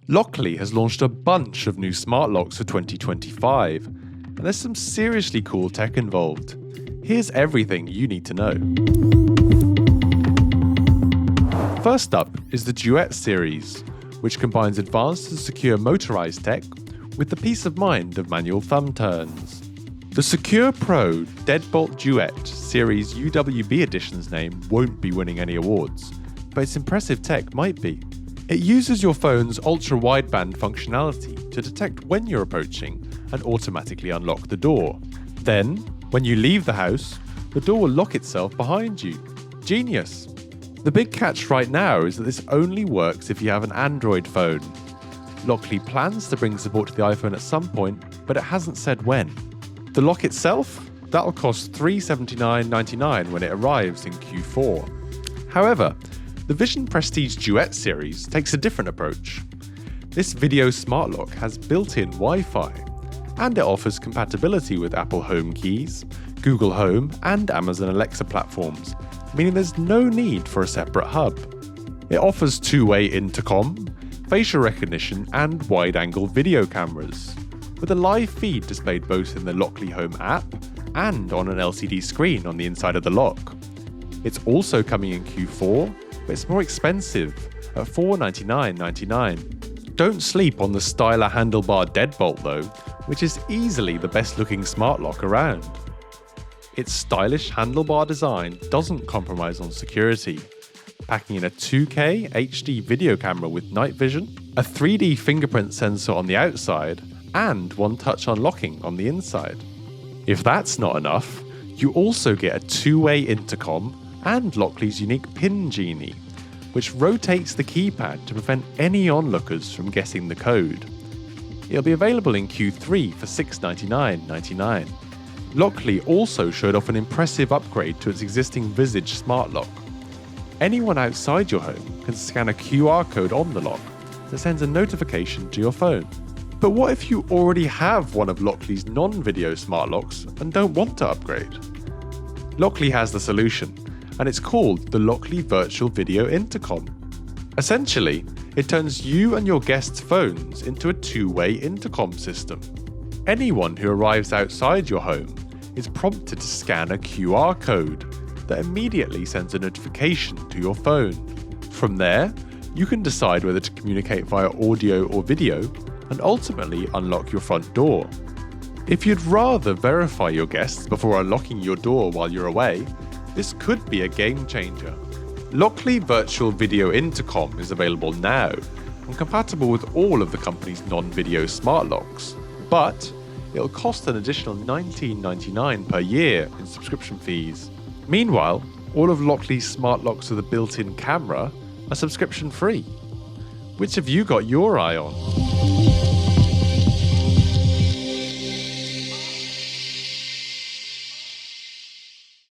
Lockly has launched a bunch of new smart locks for 2025, and there's some seriously cool tech involved. Here's everything you need to know. First up is the Duet series, which combines advanced and secure motorized tech with the peace of mind of manual thumb turns. The Secure Pro Deadbolt Duet Series UWB edition's name won't be winning any awards, but its impressive tech might be. It uses your phone's ultra-wideband functionality to detect when you're approaching and automatically unlock the door. Then, when you leave the house, the door will lock itself behind you. Genius! The big catch right now is that this only works if you have an Android phone. Lockly plans to bring support to the iPhone at some point, but it hasn't said when. The lock itself? That'll cost $379.99 when it arrives in Q4. However, the Vision Prestige Duet series takes a different approach. This video smart lock has built-in Wi-Fi, and it offers compatibility with Apple Home keys, Google Home, and Amazon Alexa platforms, meaning there's no need for a separate hub. It offers two-way intercom, facial recognition, and wide-angle video cameras, with a live feed displayed both in the Lockly Home app and on an LCD screen on the inside of the lock. It's also coming in Q4, but it's more expensive at $499.99. Don't sleep on the Styler handlebar deadbolt though, which is easily the best looking smart lock around. Its stylish handlebar design doesn't compromise on security, packing in a 2K HD video camera with night vision, a 3D fingerprint sensor on the outside, and one-touch unlocking on the inside. If that's not enough, you also get a two-way intercom and Lockly's unique Pin Genie, which rotates the keypad to prevent any onlookers from guessing the code. It'll be available in Q3 for $699.99. Lockly also showed off an impressive upgrade to its existing Visage smart lock. Anyone outside your home can scan a QR code on the lock that sends a notification to your phone. But what if you already have one of Lockly's non-video smart locks and don't want to upgrade? Lockly has the solution, and it's called the Lockly Virtual Video Intercom. Essentially, it turns you and your guests' phones into a two-way intercom system. Anyone who arrives outside your home is prompted to scan a QR code that immediately sends a notification to your phone. From there, you can decide whether to communicate via audio or video and ultimately unlock your front door. If you'd rather verify your guests before unlocking your door while you're away, this could be a game changer. Lockly Virtual Video Intercom is available now and compatible with all of the company's non-video smart locks, but it'll cost an additional $19.99 per year in subscription fees. Meanwhile, all of Lockly's smart locks with a built-in camera are subscription free. Which have you got your eye on?